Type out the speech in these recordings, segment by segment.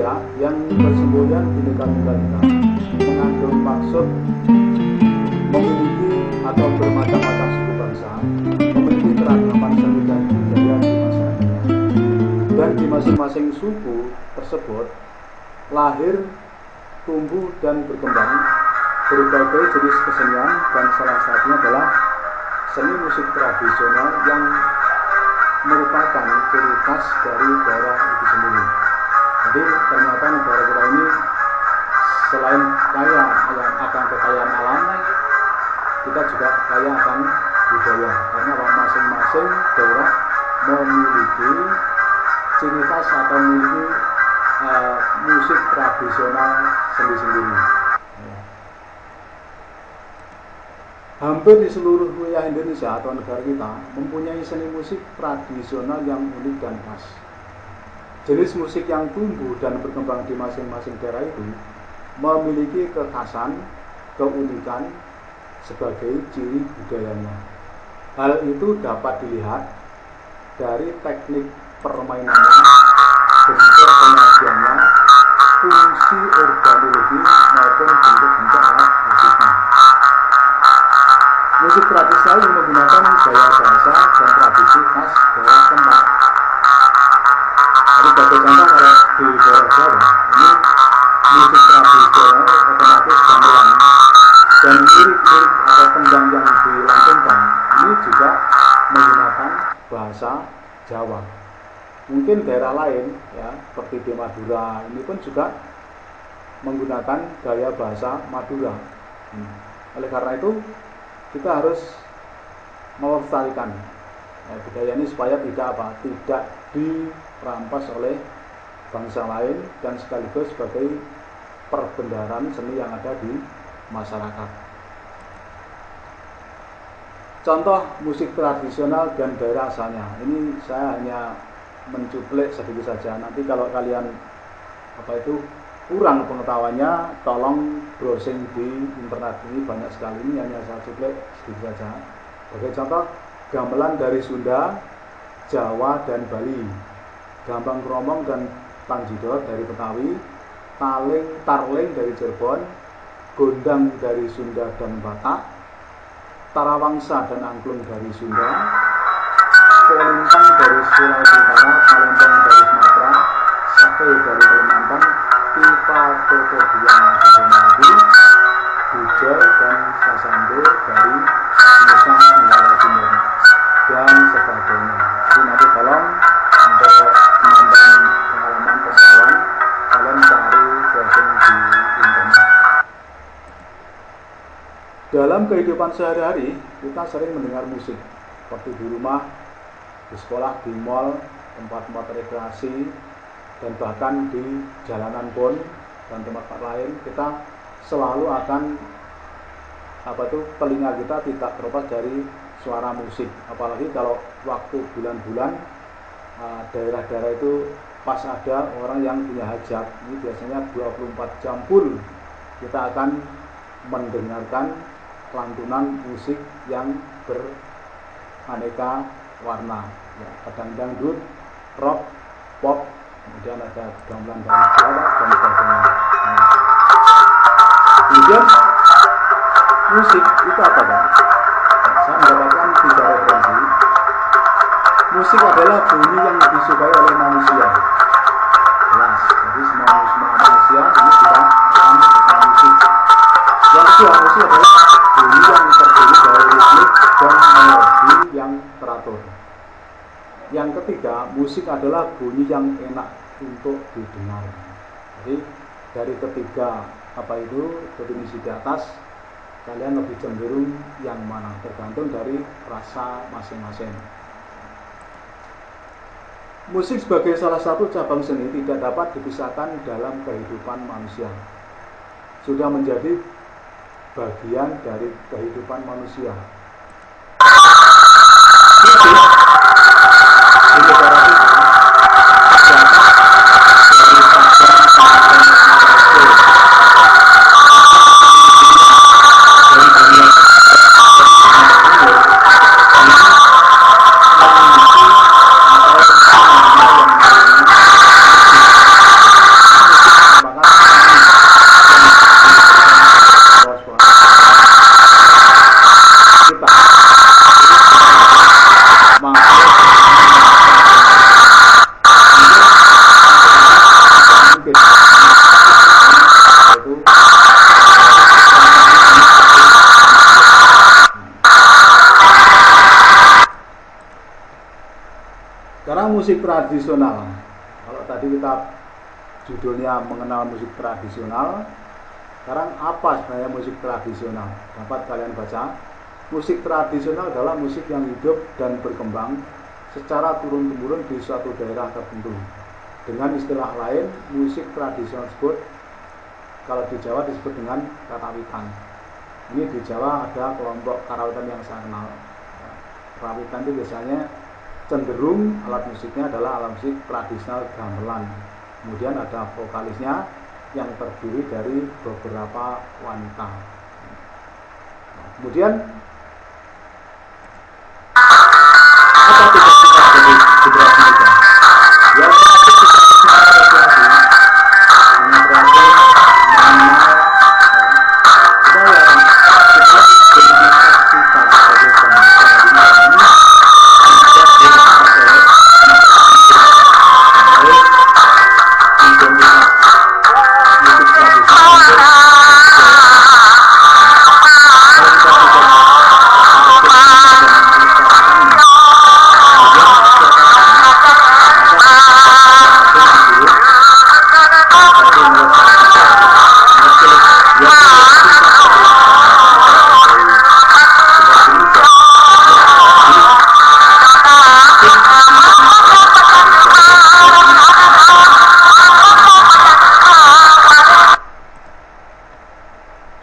Indonesia yang bersembunyian di negara-negara kita mengandung maksud memiliki atau bermacam-macam suku bangsa, memiliki keragaman seni dan budaya di masyarakatnya. Dan di masing-masing suku tersebut lahir, tumbuh dan berkembang berbagai jenis kesenian, dan salah satunya adalah seni musik tradisional yang merupakan ciri khas dari daerah itu sendiri. Jadi ternyata negara kita ini selain kaya akan kekayaan alam, kita juga kaya akan budaya, karena masing-masing daerah memiliki ciri khas atau memiliki musik tradisional sendiri-sendiri. Hampir di seluruh wilayah Indonesia atau negara kita mempunyai seni musik tradisional yang unik dan khas. Jenis musik yang tumbuh dan berkembang di masing-masing daerah itu memiliki kekhasan, keunikan sebagai ciri budayanya. Hal itu dapat dilihat dari teknik permainannya, bentuk penyajiannya, fungsi organologi maupun bentuk-bentuk alat musiknya. Musik tradisional menggunakan gaya bahasa dan tradisi khas daerah tempat. Jadi sebagai contoh, kalau di daerah Jawa ini musik tradisional otomatis gamelan dan lirik-lirik atau tembang yang dilantunkan ini juga menggunakan bahasa Jawa. Mungkin daerah lain ya seperti di Madura ini pun juga menggunakan gaya bahasa Madura. Oleh karena itu kita harus melestarikan budaya ini supaya tidak dirampas oleh bangsa lain, dan sekaligus sebagai perbendaharaan seni yang ada di masyarakat. Contoh musik tradisional dan daerah asalnya. Ini saya hanya mencuplik sedikit saja. Nanti kalau kalian kurang pengetahuannya, tolong browsing di internet, ini banyak sekali. Ini hanya saya cuplik sedikit saja. Sebagai contoh, gamelan dari Sunda, Jawa dan Bali, gambang kromong dan tanjidor dari Betawi, tarling dari Cirebon, gondang dari Sunda dan Batak, tarawangsa dan angklung dari Sunda, kolintang dari Sulawesi Utara, Palembang dari Sumatera, sate dari Kalimantan, pipa totobiang dari Maluku, bujel dan sasando dari Nusa Tenggara Timur, dan sebagainya. Jadi nanti tolong untuk menambah pengalaman pengetahuan, kalian cari browsing di internet. Dalam kehidupan sehari-hari kita sering mendengar musik, seperti di rumah, di sekolah, di mal, tempat-tempat rekreasi, dan bahkan di jalanan pun dan tempat lain. Kita selalu akan telinga kita tidak terlepas dari suara musik. Apalagi kalau waktu bulan-bulan daerah-daerah itu pas ada orang yang punya hajat, ini biasanya 24 jam full kita akan mendengarkan lantunan musik yang beraneka warna, ya, kadang dangdut, rock, pop, kemudian ada gamelan dari Jawa dan sebagainya. Kemudian musik itu apa, Pak? Saya mendapatkan 3 referensi. Musik adalah bunyi yang disukai oleh manusia. Jelas, jadi semua manusia ini juga akan suka musik. Yang kedua, musik adalah bunyi yang terdiri dari ritmik dan melodi yang teratur. Yang ketiga, musik adalah bunyi yang enak untuk didengar. Jadi dari ketiga definisi di atas, kalian lebih cenderung yang mana, tergantung dari rasa masing-masing. Musik sebagai salah satu cabang seni tidak dapat dipisahkan dalam kehidupan manusia. Sudah menjadi bagian dari kehidupan manusia. Musik di negara kita musik tradisional. Kalau tadi kita judulnya mengenal musik tradisional, sekarang apa sebenarnya musik tradisional? Dapat kalian baca. Musik tradisional adalah musik yang hidup dan berkembang secara turun-temurun di suatu daerah tertentu. Dengan istilah lain, musik tradisional tersebut kalau di Jawa disebut dengan karawitan. Ini di Jawa ada kelompok karawitan yang saya kenal. Karawitan itu biasanya cenderung alat musiknya adalah alat musik tradisional gamelan. Kemudian ada vokalisnya yang terdiri dari beberapa wanita. Kemudian apa tugas kita sebagai generasi muda? Ya,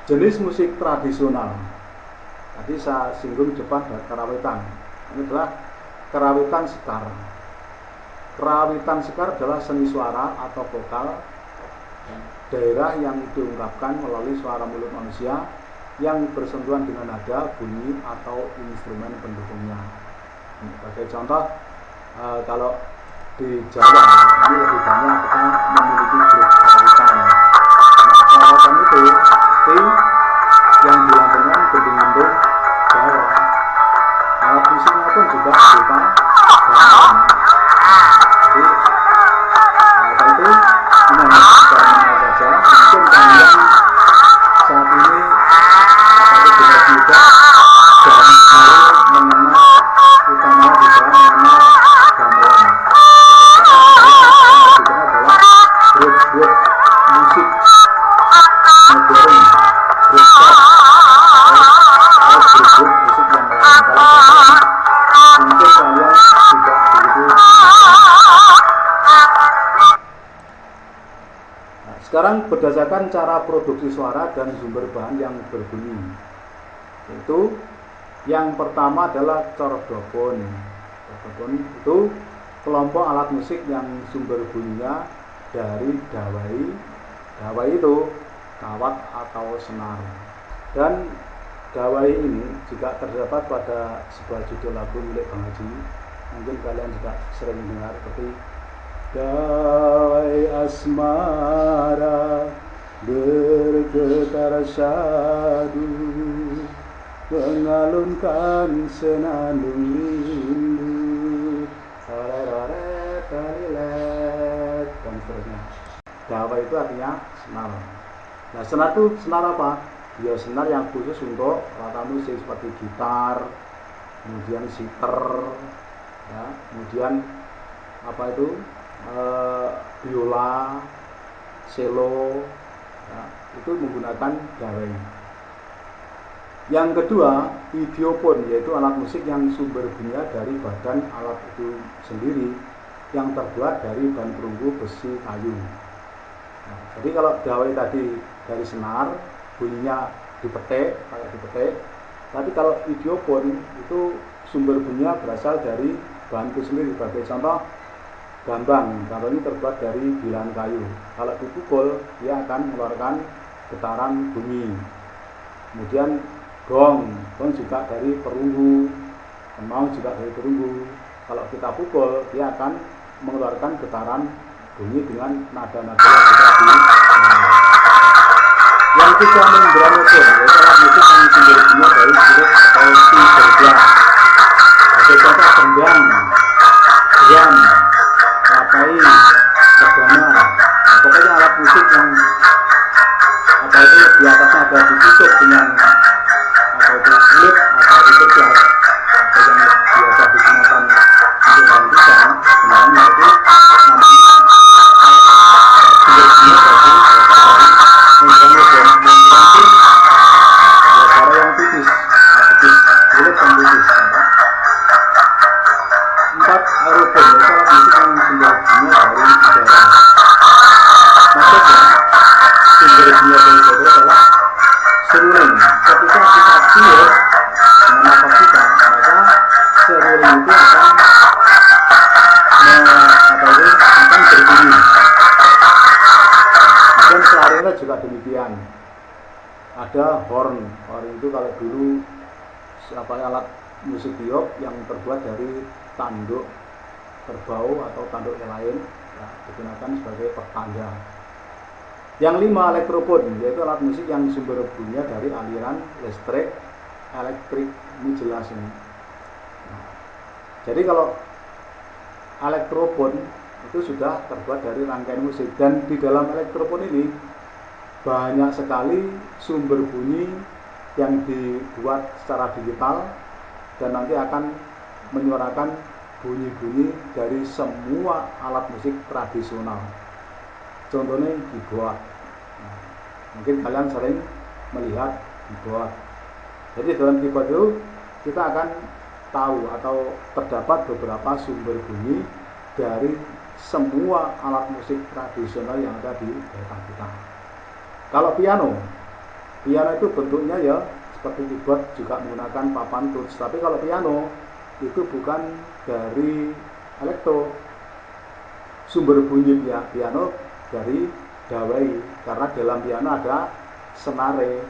jenis musik tradisional. Tadi saya singgung depan karawitan. Ini adalah karawitan sekar. Karawitan sekar adalah seni suara atau vokal daerah yang diungkapkan melalui suara mulut manusia yang bersentuhan dengan nada, bunyi atau instrumen pendukungnya. Sebagai contoh, kalau di Jawa ini lebih banyak kita memiliki grup karawitan. Karawitan itu yang dilakukan bendung-bendung Jawa. Alat musiknya pun juga berupa gamelan. Jadi apa itu? Ini hanya secara mengenal saja. Mungkin kalian saat ini atau generasi muda jarang sekali mengenal, utamanya juga mengenal gamelan. Itu adalah grup-grup musik modern, grup pop, grup musik yang lain. Kalau mungkin kalian tidak begitu. Nah, sekarang berdasarkan cara produksi suara dan sumber bahan yang berbunyi, yaitu yang pertama adalah cordofon. Cordofon itu kelompok alat musik yang sumber bunyinya dari dawai. Dawai itu kawat atau senar. Dan dawai ini juga terdapat pada sebuah judul lagu milik Bang Haji. Mungkin kalian juga sering dengar seperti dawai asmara bergetar syadu mengalunkan senandung rindu oleh talilet dan seterusnya. Dawai itu artinya senar. Nah, senar itu senar apa? Ya, senar yang khusus untuk alat musik seperti gitar, kemudian siter, ya, kemudian apa itu biola, cello, ya, itu menggunakan dawai. Yang kedua, idiopon, yaitu alat musik yang sumber bunyinya dari badan alat itu sendiri yang terbuat dari bahan perunggu besi kayu. Nah, jadi kalau dawai tadi dari senar, bunyinya dipetik, kayak dipetik. Tapi kalau idiopon itu sumber bunyinya berasal dari bahan itu sendiri. Sebagai contoh, gambang. Gambang ini terbuat dari bilahan kayu. Kalau dipukul, dia akan mengeluarkan getaran bunyi. Kemudian gong juga dari perunggu, kemau juga dari perunggu. Kalau kita pukul, dia akan mengeluarkan getaran bunyi dengan nada-nada yang tidak di. Yang ketiga, membranophon, yaitu alat musik yang sumber bunyi dari sirip atau si bergelas. Sebagai contoh, gendang, drum, rapai, segana. Pokoknya alat musik yang apa itu di atasnya ada ditutup dengan apa itu slip atau bergelas, atau yang biasa digunakan untuk menghentikan gendangnya. ketika kita tiup dengan nafas kita, maka seruling itu akan berbunyi. Dan klarinet juga demikian. Ada horn itu kalau dulu alat musik tiup yang terbuat dari tanduk kerbau atau tanduk yang lain, ya, digunakan sebagai pertanda. Yang 5, elektrofon, yaitu alat musik yang sumber bunyinya dari aliran listrik elektrik. Ini jelas ini. Nah, jadi kalau elektrofon itu sudah terbuat dari rangkaian musik, dan di dalam elektrofon ini banyak sekali sumber bunyi yang dibuat secara digital dan nanti akan menyuarakan bunyi-bunyi dari semua alat musik tradisional. Contohnya keyboard. Nah, mungkin kalian sering melihat keyboard. Jadi dalam keyboard itu kita akan tahu atau terdapat beberapa sumber bunyi dari semua alat musik tradisional yang ada di daerah kita. Kalau piano itu bentuknya ya seperti keyboard, juga menggunakan papan tuts. Tapi kalau piano itu bukan dari elektro. Sumber bunyi piano dari dawai, karena dalam piano ada senare.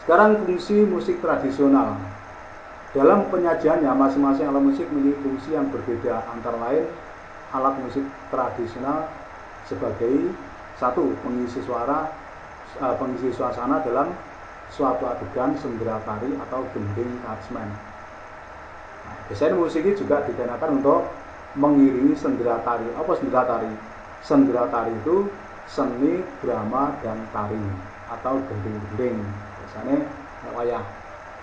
Sekarang fungsi musik tradisional. Dalam penyajiannya masing-masing alat musik memiliki fungsi yang berbeda, antara lain alat musik tradisional sebagai satu, pengisi suasana dalam suatu adegan sendera tari atau gending karsmen. Nah, biasanya musik ini juga digunakan untuk mengiringi sendera tari. Apa sendera tari? Sendera tari itu seni, drama, dan tari atau gending-gending. Biasanya wayah.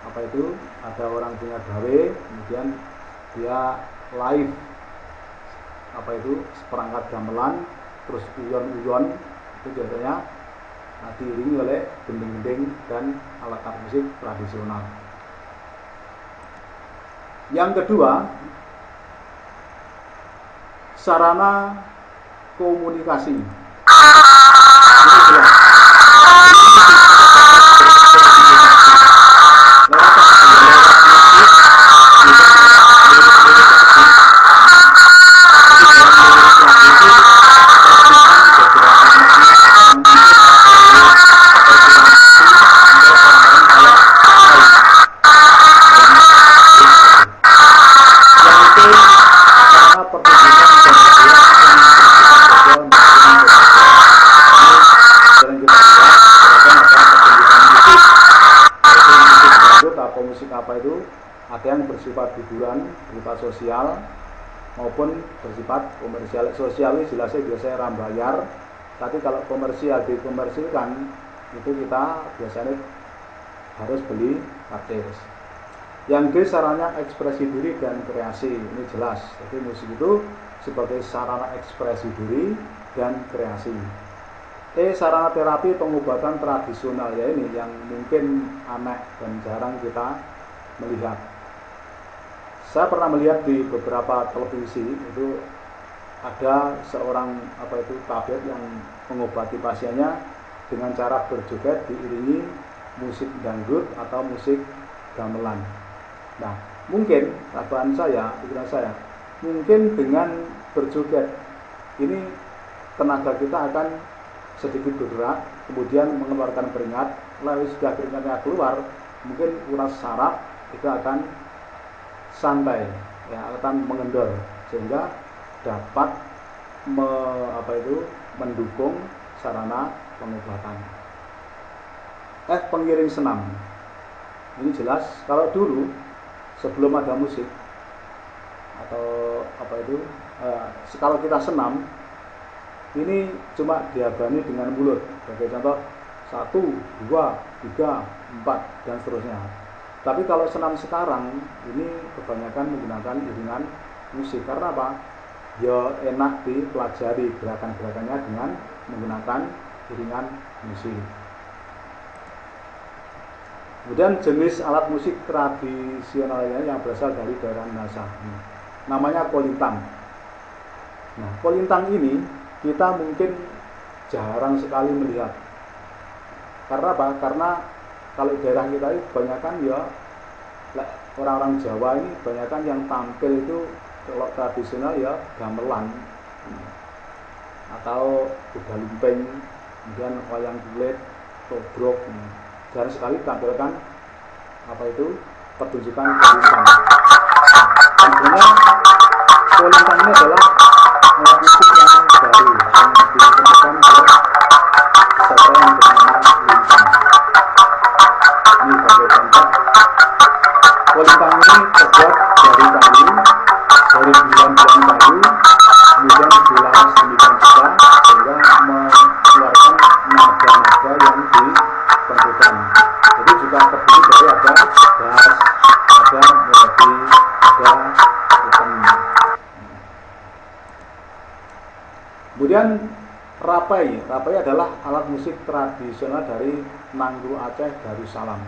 Apa itu? Ada orang punya gawe, kemudian dia live seperangkat gamelan, terus uyon-uyon, itu biasanya diiringi oleh gending-gending dan alat musik tradisional. Yang kedua, sarana komunikasi. Ini jelas. Ada yang bersifat hiburan, berupa sosial, maupun bersifat komersial. Sosial ini jelasnya biasanya rambayar, tapi kalau komersial dikomersilkan itu kita biasanya harus beli karcis. Yang D, sarana ekspresi diri dan kreasi. Ini jelas, jadi musik itu sebagai sarana ekspresi diri dan kreasi. E, sarana terapi pengobatan tradisional, ya ini yang mungkin aneh dan jarang kita melihat. Saya pernah melihat di beberapa televisi itu ada seorang tabib yang mengobati pasiennya dengan cara berjoget diiringi musik dangdut atau musik gamelan. Nah, mungkin pikiran saya, mungkin dengan berjoget ini tenaga kita akan sedikit bergerak, kemudian mengeluarkan keringat. Lalu sudah keringatnya keluar, mungkin uras saraf itu akan santai, ya, akan mengendor, sehingga dapat mendukung sarana pengobatan. F, pengiring senam. Ini jelas kalau dulu sebelum ada musik atau kalau kita senam ini cuma diabani dengan mulut. Sebagai contoh 1, 2, 3, 4 dan seterusnya. Tapi kalau senam sekarang ini kebanyakan menggunakan iringan musik. Karena apa? Ya enak dipelajari gerakan-gerakannya dengan menggunakan iringan musik. Kemudian jenis alat musik tradisionalnya yang berasal dari daerah Minahasa, namanya kolintang. Nah, kolintang ini kita mungkin jarang sekali melihat. Karena apa? Karena kalau daerah kita ini kebanyakan ya orang-orang Jawa ini kebanyakan yang tampil itu kalau tradisional ya gamelan atau kuda lumping, kemudian wayang kulit, tobrok. Jarang sekali tampilkan apa itu pertunjukan kolintang. Dan sebenarnya kolintang ini adalah alat musik yang baru yang ditemukan oleh seseorang yang bernama Lintang. Ini sebagai contoh, kolintang ini terbuat dari kayu, dari bulan-bulan kayu, kemudian dilaras demikian juga sehingga mengeluarkan nada-nada yang ditentukan. Jadi juga terdiri dari ada bass, ada melodi, ada ritme. Kemudian rapai adalah alat musik tradisional dari Nanggroe Aceh Darussalam.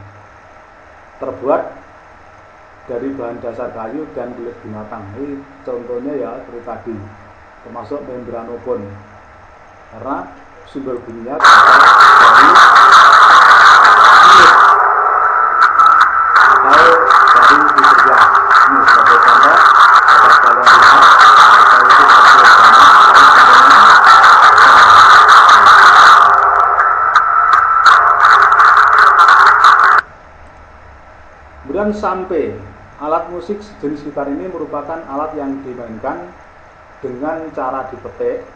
Terbuat dari bahan dasar kayu dan kulit binatang. Ini contohnya ya seperti tadi, termasuk membranopon. Karena sumber bunyinya dari kulit atau dari bibir gelas. Ini sebagai contoh dapat kalian lihat atau itu seperti kemudian sampai alat musik jenis gitar ini merupakan alat yang dimainkan dengan cara dipetik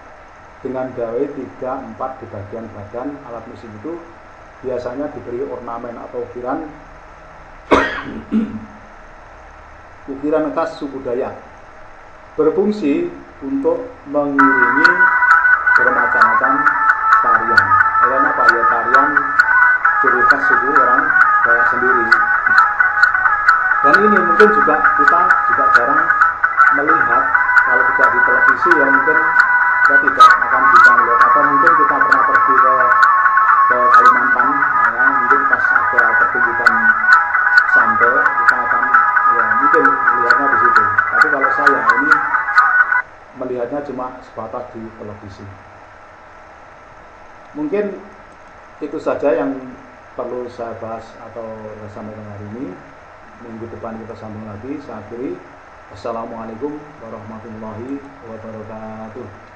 dengan gawai 3-4 di bagian badan. Alat musik itu biasanya diberi ornamen atau ukiran khas suku Dayak, berfungsi untuk mengiringi bermacam-macam tarian. Tarian apa ya? Tarian ciri khas suku orang Dayak sendiri. Dan ini mungkin juga kita jarang melihat kalau tidak di televisi ya, mungkin kita tidak akan bisa melihat, atau mungkin kita pernah pergi ke Kalimantan ya, mungkin pas ada pertunjukan sampai kita akan ya mungkin melihatnya di situ. Tapi kalau saya ini melihatnya cuma sebatas di televisi. Mungkin itu saja yang perlu saya bahas atau sampaikan hari ini. Minggu depan kita sambung lagi. Saya akhiri. Assalamualaikum warahmatullahi wabarakatuh.